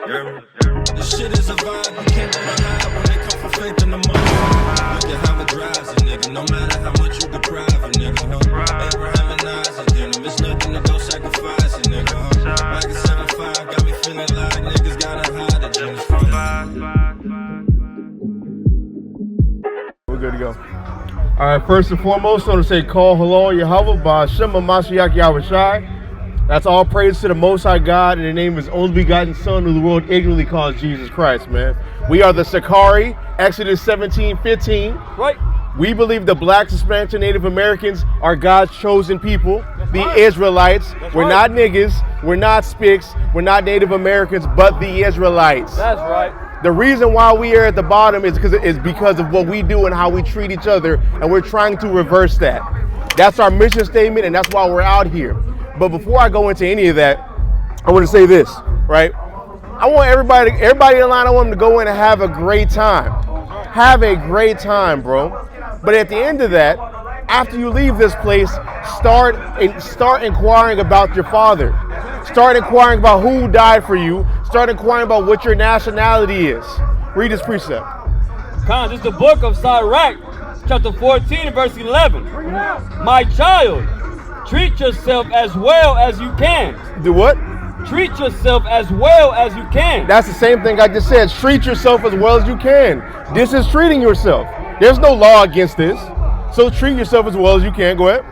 This shit is a vibe, you can't rely when they come for faith in the money. Look at how it drives a nigga, no matter how much you deprive a nigga, huh? Abraham and Isaac, then if it's nothing to go sacrifice a nigga, huh? Like a 7-5, got me feeling like niggas gotta hide the genes from We're good to go. All right, first and foremost, I want to say, call hello, Yahweh, Ba'Shem, Mashiach, Yahushai. That's all praise to the Most High God in the name of His only begotten Son, who the world ignorantly calls Jesus Christ, man. We are the Sicarii, Exodus 17:15. Right. We believe the blacks, Hispanics, and Native Americans are God's chosen people, Israelites. We're not niggas, we're not Spics, we're not Native Americans, but the Israelites. That's right. The reason why we are at the bottom is because of what we do and how we treat each other, and we're trying to reverse that. That's our mission statement, and that's why we're out here. But before I go into any of that, I want to say this, right? I want everybody in line, I want them to go in and have a great time. Have a great time, bro. But at the end of that, after you leave this place, start inquiring about your Father. Start inquiring about who died for you. Start inquiring about what your nationality is. Read this precept. This is the book of Sirach, chapter 14, verse 11. My child, treat yourself as well as you can. Do what? Treat yourself as well as you can. That's the same thing I just said. Treat yourself as well as you can. This is treating yourself. There's no law against this. So treat yourself as well as you can. Go ahead.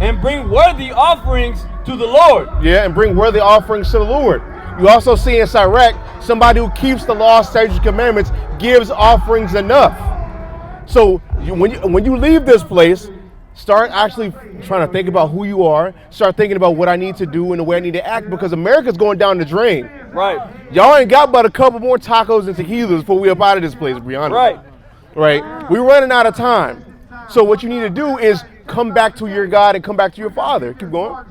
And bring worthy offerings to the Lord. Yeah, and bring worthy offerings to the Lord. You also see in Sirach, somebody who keeps the law, statutes, and commandments gives offerings enough. So when you leave this place, start actually trying to think about who you are. Start thinking about what I need to do and the way I need to act, because America's going down the drain. Right. Y'all ain't got but a couple more tacos and tequilas before we up out of this place, to be honest. Right. Right. We're running out of time. So what you need to do is come back to your God and come back to your Father. Keep going.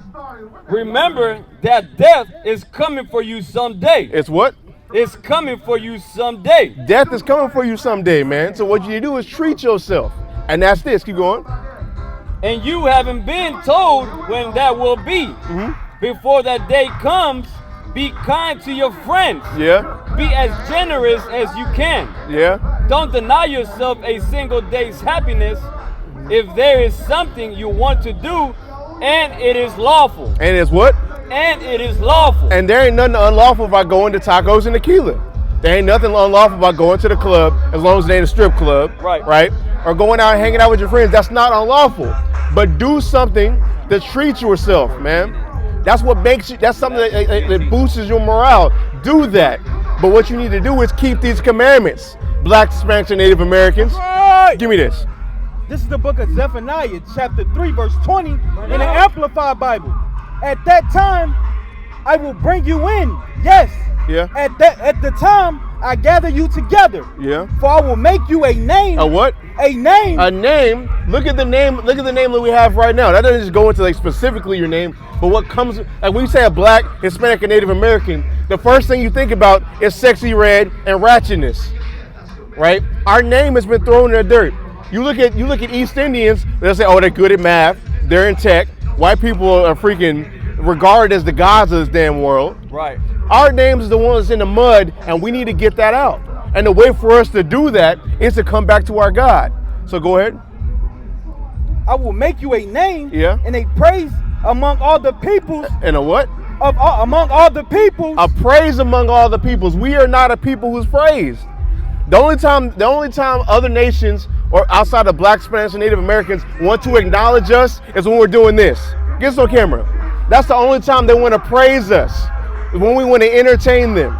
Remember that death is coming for you someday. It's what? It's coming for you someday. Death is coming for you someday, man. So what you need to do is treat yourself. And that's this. Keep going. And you haven't been told when that will be. Before that day comes, be kind to your friends. Yeah. Be as generous as you can. Yeah. Don't deny yourself a single day's happiness if there is something you want to do and it is lawful. And it's what? And it is lawful. And there ain't nothing unlawful about going to tacos and tequila. There ain't nothing unlawful about going to the club as long as it ain't a strip club. Right. Right? Or going out and hanging out with your friends. That's not unlawful. But do something to treat yourself, man. That's what makes you, that's something that boosts your morale. Do that. But what you need to do is keep these commandments. Blacks, Hispanics, and Native Americans. Right. Give me this. This is the book of Zephaniah, chapter 3, verse 20, in the Amplified Bible. At that time, I will bring you in. Yes. Yeah. At the time, I gather you together. Yeah. For I will make you a name. A what? A name. A name. Look at the name. Look at the name that we have right now. That doesn't just go into like specifically your name, but what comes like when you say a black, Hispanic, and Native American, the first thing you think about is sexy red and ratchetness. Right? Our name has been thrown in the dirt. You look at East Indians, they'll say, oh, they're good at math, they're in tech. White people are freaking regarded as the gods of this damn world. Right. Our names is the ones in the mud, and we need to get that out. And the way for us to do that is to come back to our God. So go ahead. I will make you a name. Yeah. And a praise among all the peoples. And a what? Among all the peoples. A praise among all the peoples. We are not a people who's praised. The only time other nations or outside of Black, Spanish, and Native Americans want to acknowledge us is when we're doing this. Get this on camera. That's the only time they want to praise us. When we want to entertain them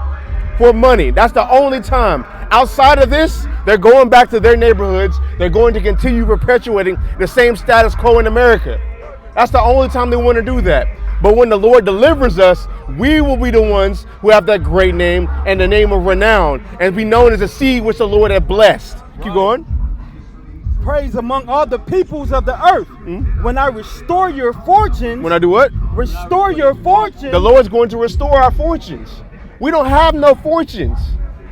for money. That's the only time. Outside of this, they're going back to their neighborhoods. They're going to continue perpetuating the same status quo in America. That's the only time they want to do that. But when the Lord delivers us, we will be the ones who have that great name and the name of renown and be known as a seed which the Lord had blessed. Keep going. Praise among all the peoples of the earth. When I restore your fortunes. When I do what? Restore your fortunes. The Lord's going to restore our fortunes. We don't have no fortunes.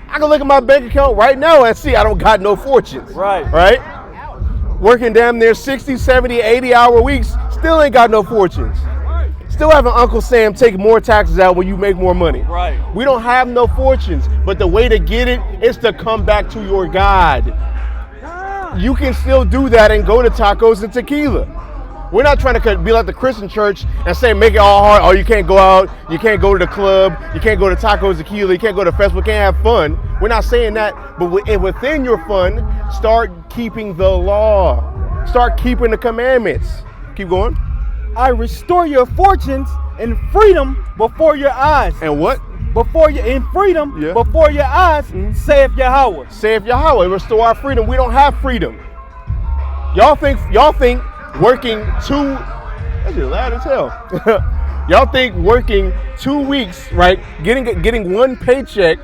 I can look at my bank account right now and see I don't got no fortunes. Right. Right? Working damn near 60, 70, 80 hour weeks, still ain't got no fortunes. Still having Uncle Sam take more taxes out when you make more money. Right. We don't have no fortunes, but the way to get it is to come back to your God. You can still do that and go to tacos and tequila. We're not trying to be like the Christian church and say make it all hard. Oh, you can't go out, you can't go to the club, you can't go to tacos, tequila, you can't go to festival, can't have fun. We're not saying that, but within your fun, start keeping the law. Start keeping the commandments. Keep going. I restore your fortunes and freedom before your eyes. And what? Before you in freedom, Yeah. before your eyes, saith Yahweh. Saith Yahweh, restore our freedom. We don't have freedom. Y'all think working that's just loud as hell. Y'all think working 2 weeks, right? Getting one paycheck,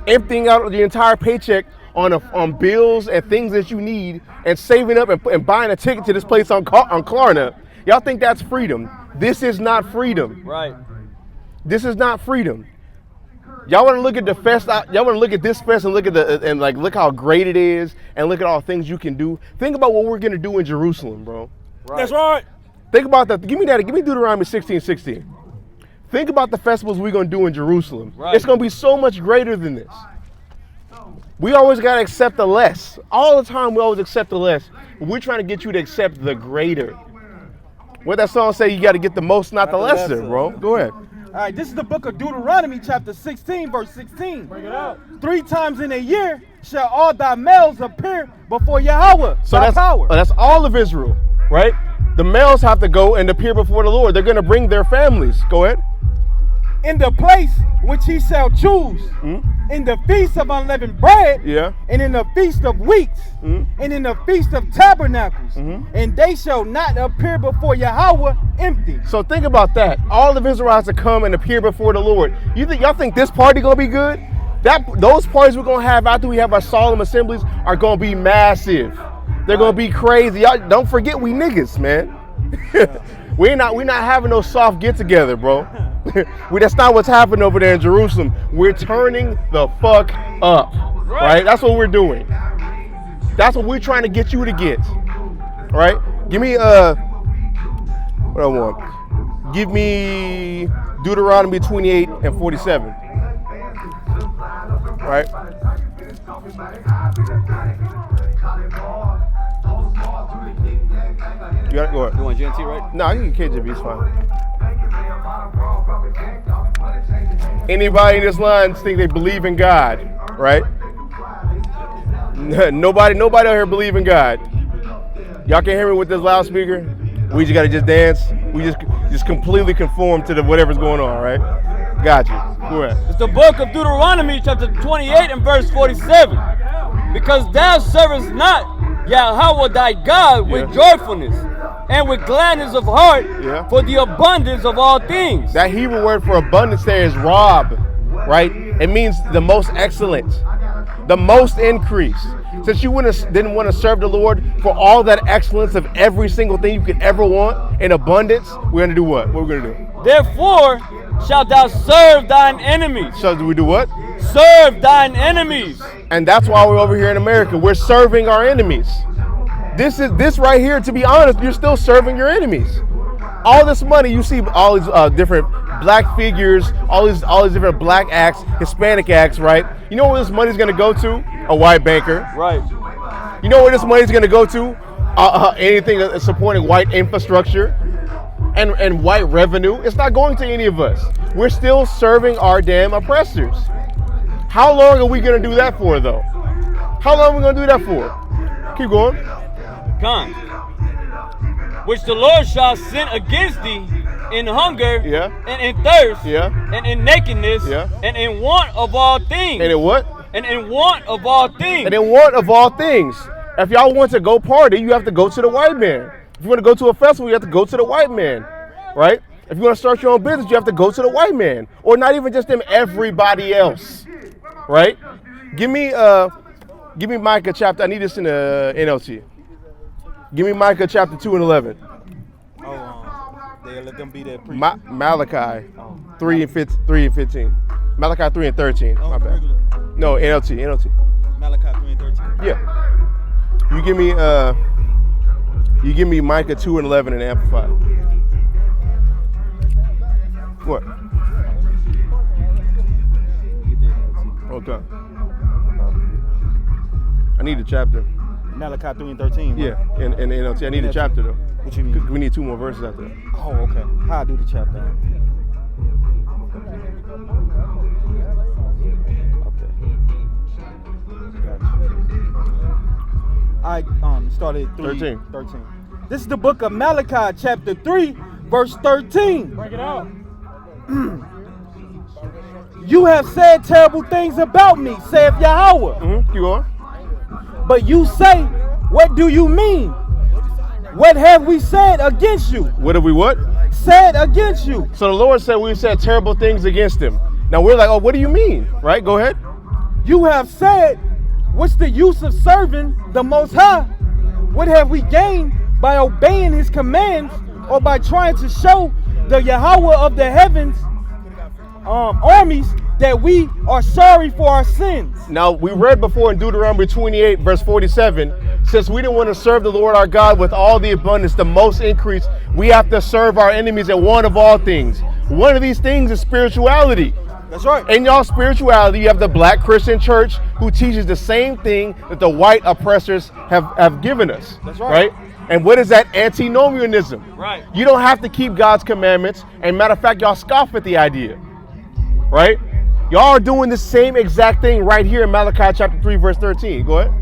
emptying out the entire paycheck on bills and things that you need, and saving up and buying a ticket to this place on Klarna. Y'all think that's freedom? This is not freedom. Right. This is not freedom. Y'all want to look at the fest? Y'all want to look at this fest and look how great it is, and look at all the things you can do. Think about what we're gonna do in Jerusalem, bro. Right. That's right. Think about that. Give me Deuteronomy 16:16. Think about the festivals we're gonna do in Jerusalem. Right. It's gonna be so much greater than this. We always gotta accept the less. All the time we always accept the less. We're trying to get you to accept the greater. What that song say? You gotta get the most, not the lesser, bro. Go ahead. All right, this is the book of Deuteronomy, chapter 16, verse 16. Bring it out. 3 times in a year shall all thy males appear before Yahweh, So thy that's power. that's all of Israel, right? The males have to go and appear before the Lord. They're gonna bring their families. Go ahead. In the place which he shall choose, in the feast of unleavened bread, Yeah. and in the feast of weeks, and in the feast of tabernacles, and they shall not appear before Yahweh empty. So think about that. All of Israel has to come and appear before the Lord. Y'all think this party gonna be good? Those parties we're gonna have after we have our solemn assemblies are gonna be massive. They're gonna be crazy. Y'all don't forget we niggas, man. We're not having no soft get together, bro. That's not what's happening over there in Jerusalem. We're turning the fuck up, right? That's what we're doing. That's what we're trying to get you to get, right? Give me what I want. Give me Deuteronomy 28 and 47, right? You got it. Go ahead. You want GNT, right? No, I can get KJV. It's fine. Anybody in this line think they believe in God, right? Nobody out here believe in God. Y'all can hear me with this loudspeaker. We just gotta just dance. We just completely conform to whatever's going on, right? Got you. Go ahead. It's the book of Deuteronomy, chapter 28 and verse 47. Because thou servest not Yahweh thy God with joyfulness and with gladness of heart for the abundance of all things. That Hebrew word for abundance there is rob, right? It means the most excellent, the most increase. Since you didn't want to serve the Lord for all that excellence of every single thing you could ever want in abundance, we're going to do what? What we're going to do? Therefore shalt thou serve thine enemies. So do we do what? Serve thine enemies. And that's why we're over here in America. We're serving our enemies. This right here, to be honest, you're still serving your enemies. All this money, you see all these different black figures, all these different black acts, Hispanic acts, right? You know where this money's gonna go to? A white banker. Right. You know where this money's gonna go to? Anything that's supporting white infrastructure and white revenue. It's not going to any of us. We're still serving our damn oppressors. How long are we gonna do that for, though? How long are we gonna do that for? Keep going. Come. Which the Lord shall send against thee in hunger and in thirst and in nakedness and in want of all things. And in what? And in want of all things. And in want of all things. If y'all want to go party, you have to go to the white man. If you want to go to a festival, you have to go to the white man, right? If you want to start your own business, you have to go to the white man. Or not even just them, everybody else, right? Give me Micah chapter, I need this in the NLT. Give me Micah chapter 2 and 11. They let them be that priest. Malachi 3 and 15. Malachi 3 and 13. My bad. No, NLT. Malachi 3 and 13. Yeah. You give me Micah 2 and 11 and Amplified. What? Okay. I need a chapter. Malachi 3:13. Yeah, and NLT. I need a chapter though. What you mean? We need 2 more verses after that. Oh, okay. How I do the chapter? Okay. Gotcha. I started at 13. This is the book of Malachi, chapter 3, verse 13. Break it out. You have said terrible things about me, saith Yahweh. Keep going. But you say, what do you mean? What have we said against you? What have we what? Said against you. So the Lord said we said terrible things against him. Now we're like, oh, what do you mean? Right? Go ahead. You have said, what's the use of serving the Most High? What have we gained by obeying his commands or by trying to show the Yahweh of the heavens armies that we are sorry for our sins? Now, we read before in Deuteronomy 28, verse 47, since we didn't want to serve the Lord our God with all the abundance, the most increase, we have to serve our enemies at one of all things. One of these things is spirituality. That's right. In y'all spirituality, you have the black Christian church who teaches the same thing that the white oppressors have given us. That's right. And what is that? Antinomianism. Right. You don't have to keep God's commandments. And matter of fact, y'all scoff at the idea. Right? Y'all are doing the same exact thing right here in Malachi chapter 3, verse 13. Go ahead.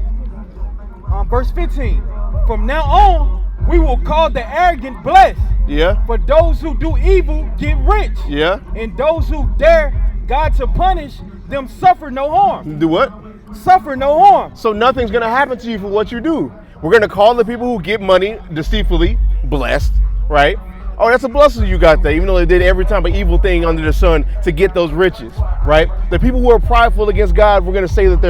Verse 15. From now on, we will call the arrogant blessed. Yeah. For those who do evil get rich. Yeah. And those who dare God to punish them suffer no harm. Do what? Suffer no harm. So nothing's going to happen to you for what you do. We're going to call the people who get money deceitfully blessed, right? Oh, that's a blessing you got there, even though they did every time an evil thing under the sun to get those riches, right? The people who are prideful against God, we're going to say that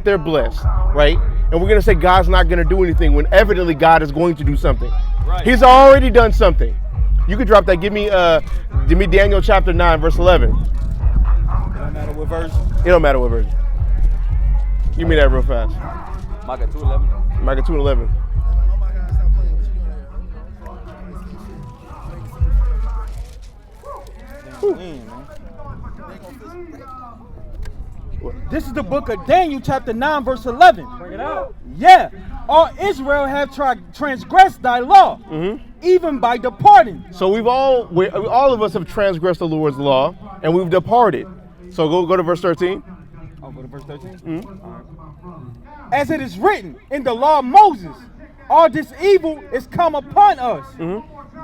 they're blessed, right? And we're going to say God's not going to do anything when evidently God is going to do something. Right. He's already done something. You can drop that. Give me Daniel chapter 9, verse 11. It don't matter what verse. It don't matter what verse. Give me that real fast. Micah 2:11. Micah 2:11. This is the book of Daniel, chapter 9, verse 11. Bring it out. Yeah, all Israel have transgressed thy law, even by departing. So all of us have transgressed the Lord's law, and we've departed. So go to verse 13. Oh, go to verse 13? All right. As it is written in the law of Moses, all this evil is come upon us.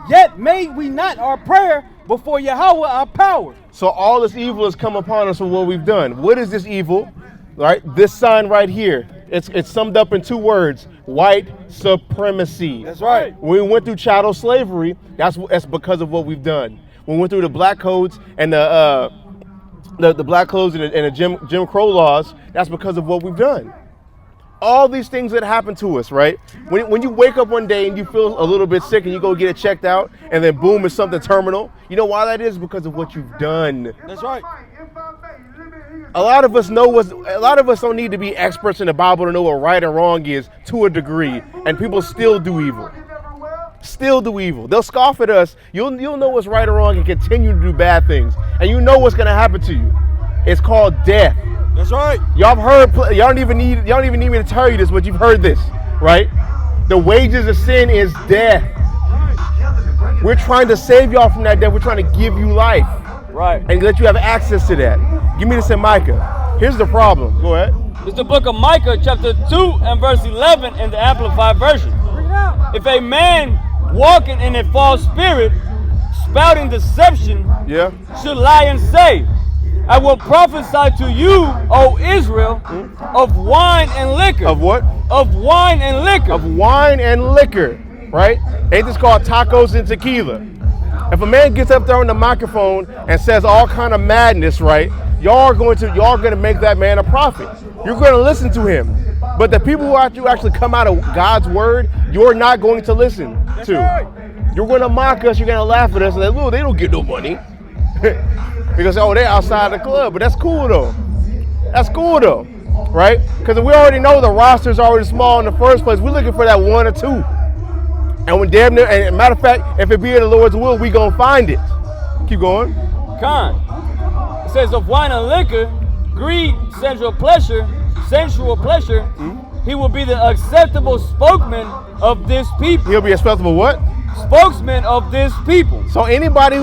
Yet made we not our prayer before Yahweh our power. So all this evil has come upon us for what we've done. What is this evil? Right? This sign right here. It's summed up in 2 words: white supremacy. That's right. When we went through chattel slavery, that's because of what we've done. When we went through the black codes and the black codes and the Jim Crow laws, that's because of what we've done. All these things that happen to us, right? When you wake up one day and you feel a little bit sick and you go get it checked out, and then boom, it's something terminal. You know why that is? Because of what you've done. That's right. A lot of us don't need to be experts in the Bible to know what right and wrong is to a degree, and people still do evil. Still do evil. They'll scoff at us. You'll know what's right or wrong and continue to do bad things, and you know what's going to happen to you. It's called death. That's right. Y'all have heard. Y'all don't even need me to tell you this, but you've heard this, right? The wages of sin is death. We're trying to save y'all from that death. We're trying to give you life, Right. and let you have access to that. Give me this in Micah. Here's the problem. Go ahead. It's the book of Micah, chapter 2 and verse 11 in the Amplified Version. If a man walking in a false spirit, spouting deception, should lie and say, I will prophesy to you, O Israel, of wine and liquor. Of what? Of wine and liquor. Of wine and liquor, right? Ain't this called tacos and tequila? If a man gets up there on the microphone and says all kind of madness, right? Y'all are going to make that man a prophet. You're going to listen to him. But the people who actually come out of God's word, you're not going to listen to. Right. You're going to mock us. You're going to laugh at us and say, "Well, they don't get no money." Because, they're outside the club. But that's cool, though. That's cool, though. Right? Because we already know the roster's already small in the first place. We're looking for that 1 or 2. And when damn near, and matter of fact, if it be in the Lord's will, we going to find it. Keep going. Con. It says of wine and liquor, greed, sensual pleasure, he will be the acceptable spokesman of this people. He'll be acceptable what? Spokesman of this people. So anybody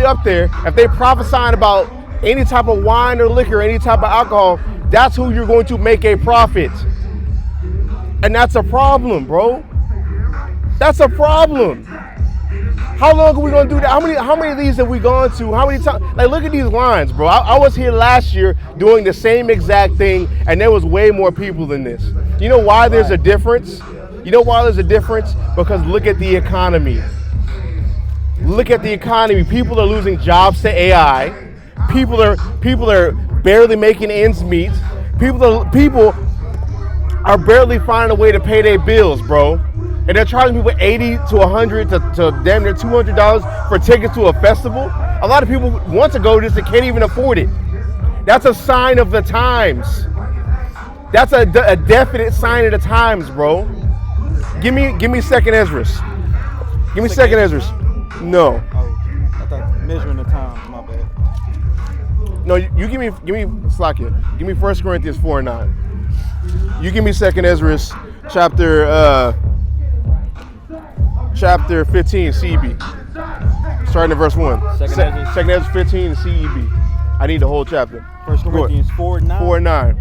up there, if they prophesying about any type of wine or liquor, any type of alcohol, that's who you're going to make a prophet. And that's a problem, bro. That's a problem. How long are we gonna do that? How many of these have we gone to? How many times? Like, look at these lines, bro. I was here last year doing the same exact thing, and there was way more people than this. You know why there's a difference? You know why there's a difference? Because look at the economy. Look at the economy. People are losing jobs to AI. People are barely making ends meet. People are barely finding a way to pay their bills, bro. And they're charging people $80 to $100 to damn near $200 for tickets to a festival. A lot of people want to go to this and can't even afford it. That's a sign of the times. That's a definite sign of the times, bro. Give me second Esdras. Give me second Esdras. No. Oh, I thought measuring the time. My bad. No, you give me Slakia. Give me 1 Corinthians 4:9. You give me second Esdras chapter 15, CEB. Starting at verse 1. Second Esdras 15, CEB. I need the whole chapter. 1 Corinthians 4:9. 4:9.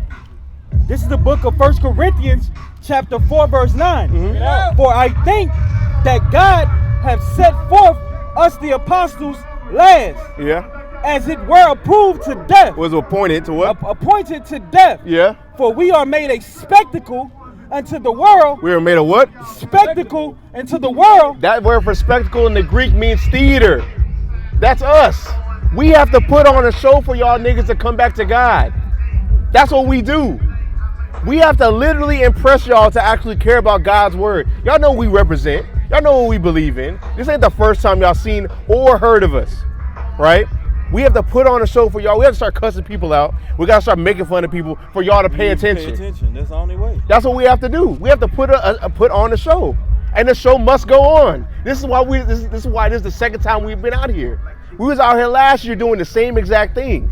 This is the book of 1 Corinthians, chapter 4, verse 9. Mm-hmm. For I think that God have set forth us the apostles last, as it were approved to death. Was appointed to what? Appointed to death. Yeah. For we are made a spectacle unto the world. We are made a what? Spectacle unto the world. That word for spectacle in the Greek means theater. That's us. We have to put on a show for y'all niggas to come back to God. That's what we do. We have to literally impress y'all to actually care about God's word. Y'all know what we represent. Y'all know what we believe in. This ain't the first time y'all seen or heard of us, right? We have to put on a show for y'all. We have to start cussing people out. We got to start making fun of people for y'all to pay attention. Pay attention. That's the only way. That's what we have to do. We have to put on a show, and the show must go on. This is why this is the second time we've been out here. We was out here last year doing the same exact thing.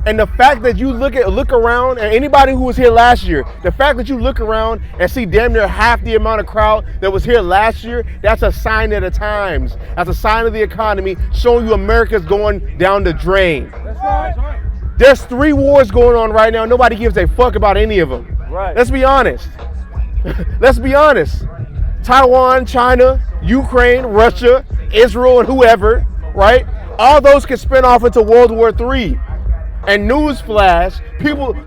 And the fact that you look around, and anybody who was here last year, the fact that you look around and see damn near half the amount of crowd that was here last year, that's a sign of the times. That's a sign of the economy, showing you America's going down the drain. That's right. There's 3 wars going on right now. Nobody gives a fuck about any of them. Right. Let's be honest. Let's be honest. Taiwan, China, Ukraine, Russia, Israel, and whoever, right? All those can spin off into World War III. And newsflash,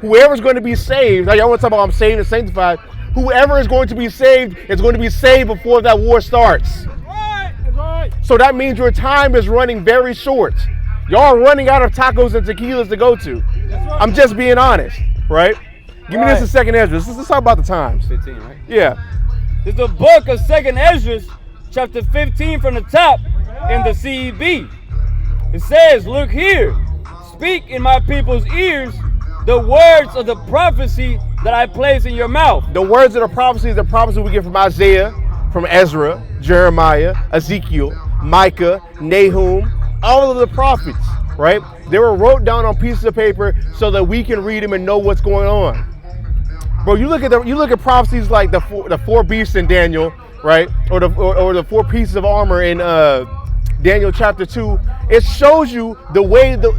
whoever's going to be saved, like y'all want to talk about I'm saved and sanctified, whoever is going to be saved before that war starts. That's right. So that means your time is running very short. Y'all are running out of tacos and tequilas to go to. I'm just being honest, right? Give me this in second Esdras. Let's talk about the times. 15, right? Yeah. It's the book of second Esdras, chapter 15 from the top in the CEB. It says, look here. Speak in my people's ears the words of the prophecy that I place in your mouth. The words of the prophecy is the prophecy we get from Isaiah, from Ezra, Jeremiah, Ezekiel, Micah, Nahum, all of the prophets, right? They were wrote down on pieces of paper so that we can read them and know what's going on. Bro, you look at prophecies like the four beasts in Daniel, right? Or the 4 pieces of armor in Daniel chapter 2. It shows you the way that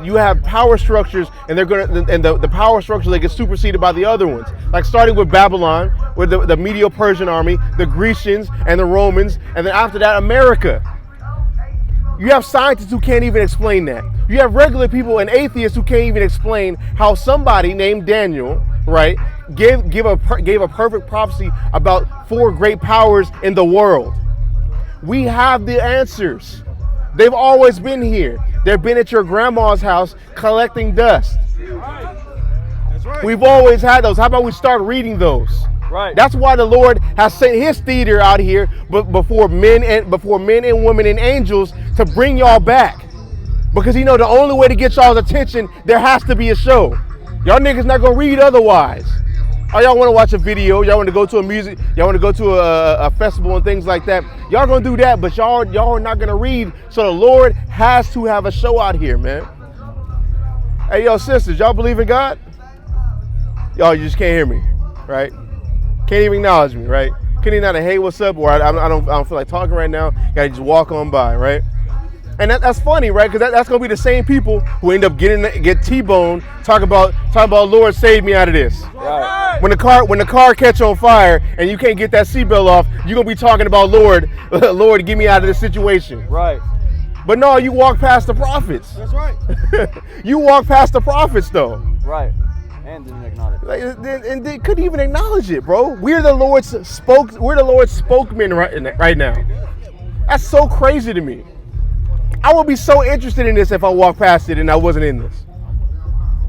you have power structures, and the power structures that get superseded by the other ones. Like starting with Babylon, with the Medo-Persian army, the Grecians and the Romans, and then after that America. You have scientists who can't even explain that. You have regular people and atheists who can't even explain how somebody named Daniel, right, gave a perfect prophecy about 4 great powers in the world. We have the answers. They've always been here. They've been at your grandma's house collecting dust. That's right. We've always had those. How about we start reading those? Right. That's why the Lord has sent his theater out here before men and women and angels to bring y'all back. Because he know the only way to get y'all's attention, there has to be a show. Y'all niggas not gonna read otherwise. or y'all want to watch a video, y'all want to go to a music, y'all want to go to a festival and things like that, y'all gonna do that, but y'all are not gonna read. So the Lord has to have a show out here, man. Hey, yo, sisters, y'all believe in God? Y'all, you just can't hear me, right? Can't even acknowledge me, right? Can't even say, hey, what's up? Or I don't feel like talking right now. Gotta just walk on by, right? And that's funny, right? Because that's gonna be the same people who end up get T-boned, talk about Lord, save me out of this. Right. When the car catch on fire and you can't get that seatbelt off, you're gonna be talking about Lord, get me out of this situation. Right. But no, you walk past the prophets. That's right. You walk past the prophets though. Right. And didn't acknowledge it. And they couldn't even acknowledge it, bro. We're the Lord's spokesman right now. That's so crazy to me. I would be so interested in this if I walked past it and I wasn't in this.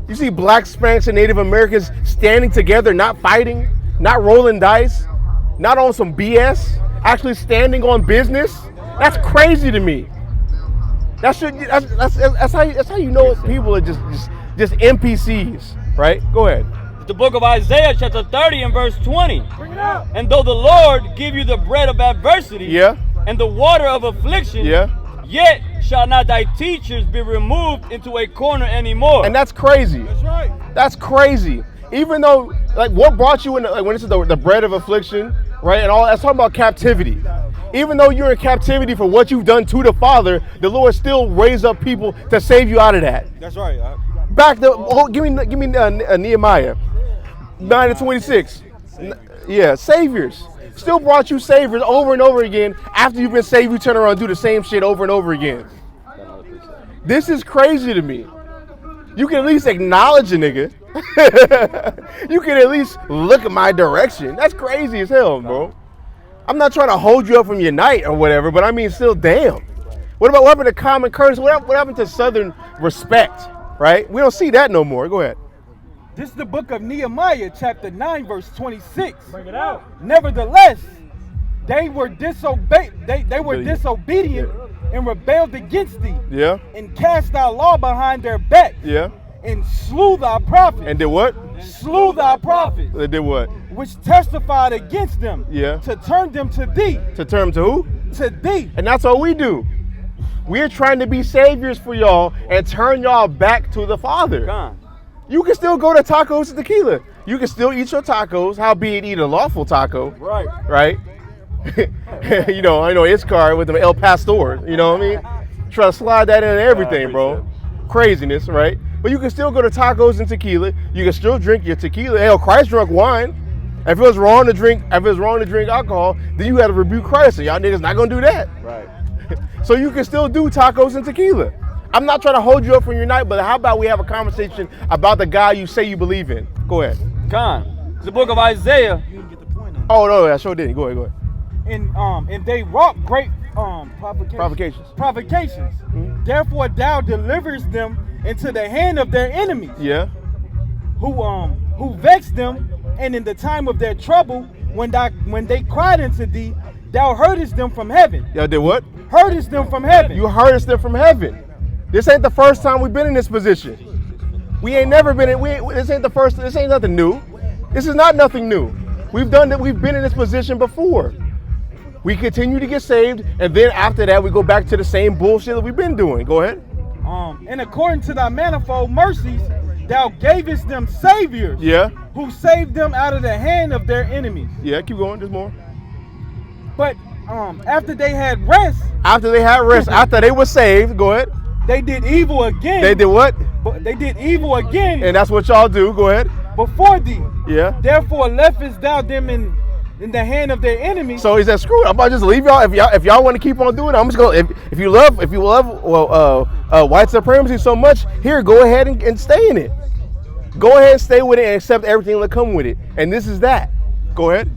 You see Black, Hispanics, and Native Americans standing together, not fighting, not rolling dice, not on some BS, actually standing on business. That's crazy to me. That's how you know people are just NPCs, right? Go ahead. The book of Isaiah, chapter 30 and verse 20. Bring it out. And though the Lord give you the bread of adversity, Yeah. and the water of affliction, Yeah. yet shall not thy teachers be removed into a corner anymore. And that's crazy. That's right. That's crazy. Even though, like, what brought you in, like, when it's the bread of affliction, right? And all that's talking about captivity. Even though you're in captivity for what you've done to the Father, the Lord still raised up people to save you out of that. That's right. Give me Nehemiah 9:26. Yeah, saviors. Still brought you saviors over and over again. After you've been saved, you turn around and do the same shit over and over again. This is crazy to me. You can at least acknowledge a nigga. You can at least look at my direction. That's crazy as hell, bro. I'm not trying to hold you up from your night or whatever, but I mean, still, damn. What happened to common courtesy? What happened to Southern respect, right? We don't see that no more. Go ahead. This is the book of Nehemiah, chapter 9, verse 26. Bring it out. Nevertheless, they were disobedient and rebelled against thee. Yeah. And cast thy law behind their back. Yeah. And slew thy prophets. And did what? Slew thy prophets. They did what? Which testified against them. Yeah. To turn them to thee. To turn to who? To thee. And that's what we do. We're trying to be saviors for y'all and turn y'all back to the Father. God. You can still go to tacos and tequila. You can still eat your tacos, howbeit eat a lawful taco. Right. Right? I know Iscar with the El Pastor. You know what I mean? Try to slide that in everything, bro. Craziness, right? But you can still go to tacos and tequila. You can still drink your tequila. Hell, Christ drunk wine. If it was wrong to drink alcohol, then you got to rebuke Christ. And y'all niggas not gonna do that. Right. So you can still do tacos and tequila. I'm not trying to hold you up from your night, but how about we have a conversation about the God you say you believe in? Go ahead. Con. The book of Isaiah. You didn't get the point on Oh no, I sure didn't. Go ahead. And they wrought great provocations. Mm-hmm. Therefore thou deliverest them into the hand of their enemies. Yeah. Who vexed them, and in the time of their trouble, when they cried unto thee, thou heardest them from heaven. Y'all did what? Heardest them from heaven. You heardest them from heaven. This ain't the first time we've been in this position. We ain't never been in. This ain't nothing new. This is not nothing new. We've done that. We've been in this position before. We continue to get saved, and then after that, we go back to the same bullshit that we've been doing. Go ahead. And according to thy manifold mercies, thou gavest them saviors. Yeah. Who saved them out of the hand of their enemies. Yeah. Keep going. There's more. But after they had rest. After they were saved. Go ahead. They did evil again. They did what? But they did evil again. And that's what y'all do. Go ahead. Before thee. Yeah. Therefore leftest thou them in the hand of their enemies. So he said, "Screw it. I'm about to just leave y'all. If y'all want to keep on doing it, I'm just gonna. If you love white supremacy so much, here, go ahead and stay in it. Go ahead and stay with it and accept everything that come with it. And this is that. Go ahead.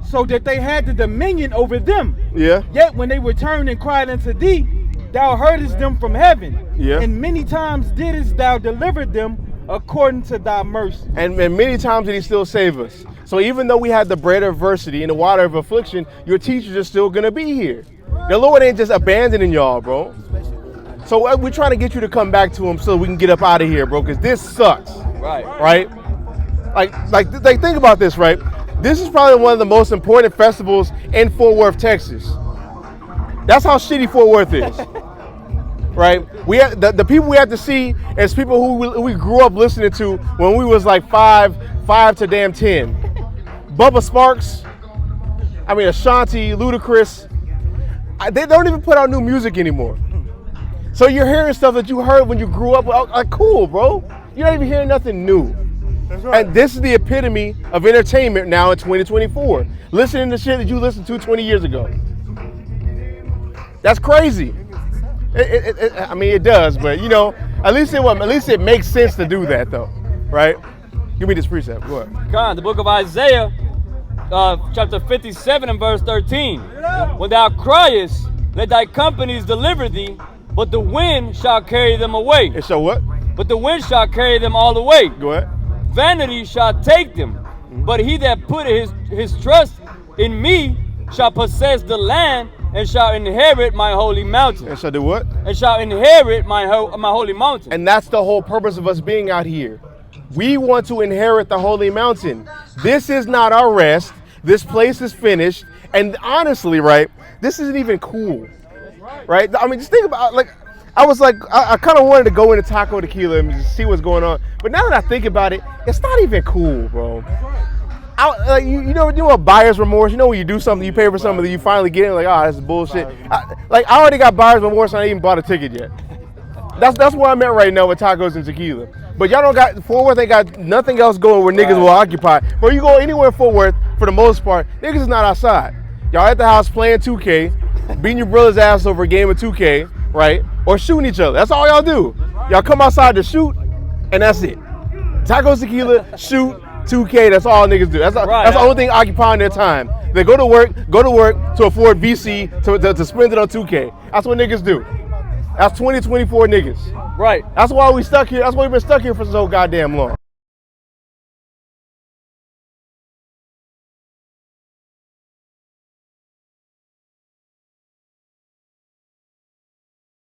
So that they had the dominion over them. Yeah. Yet when they returned and cried unto thee, thou heardest them from heaven. Yeah. And many times didst thou deliver them according to thy mercy. And many times did he still save us. So even though we had the bread of adversity and the water of affliction, your teachers are still gonna be here. The Lord ain't just abandoning y'all, bro. So we're trying to get you to come back to him so we can get up out of here, bro, because this sucks. Right. Right? Like think about this, right? This is probably one of the most important festivals in Fort Worth, Texas. That's how shitty Fort Worth is, right? We have, the people we have to see is people who we grew up listening to when we was like 5 to damn 10. Bubba Sparks, Ashanti, Ludacris. They don't even put out new music anymore. So you're hearing stuff that you heard when you grew up. Like, cool, bro. You're not even hearing nothing new. That's right. And this is the epitome of entertainment now in 2024. Listening to shit that you listened to 20 years ago. That's crazy. It does, but at least it makes sense to do that, though, right? Give me this precept. Go ahead. God, the book of Isaiah, chapter 57 and verse 13. When thou criest, let thy companies deliver thee, but the wind shall carry them away. And so what? But the wind shall carry them all away. Go ahead. Vanity shall take them, but he that putteth his trust in me shall possess the land and shall inherit my holy mountain. And shall do what? And shall inherit my holy mountain. And that's the whole purpose of us being out here. We want to inherit the holy mountain. This is not our rest. This place is finished. And honestly, right, this isn't even cool. Right? Just think about, I kind of wanted to go into Taco Tequila and just see what's going on. But now that I think about it, it's not even cool, bro. You know buyer's remorse. You know when you do something, you pay for something, that you finally get it, this is bullshit. I already got buyer's remorse and I ain't even bought a ticket yet. That's where I'm at right now with tacos and tequila. But y'all don't got, Fort Worth ain't got nothing else going where niggas will occupy. But you go anywhere in Fort Worth, for the most part, niggas is not outside. Y'all at the house playing 2K, beating your brother's ass over a game of 2K, right? Or shooting each other. That's all y'all do. Y'all come outside to shoot, and that's it. Tacos, tequila, shoot, 2K, that's all niggas do. That's the only thing occupying their time. They go to work to afford VC to spend it on 2K. That's what niggas do. That's 2024 niggas. Right. That's why we stuck here. That's why we've been stuck here for so goddamn long.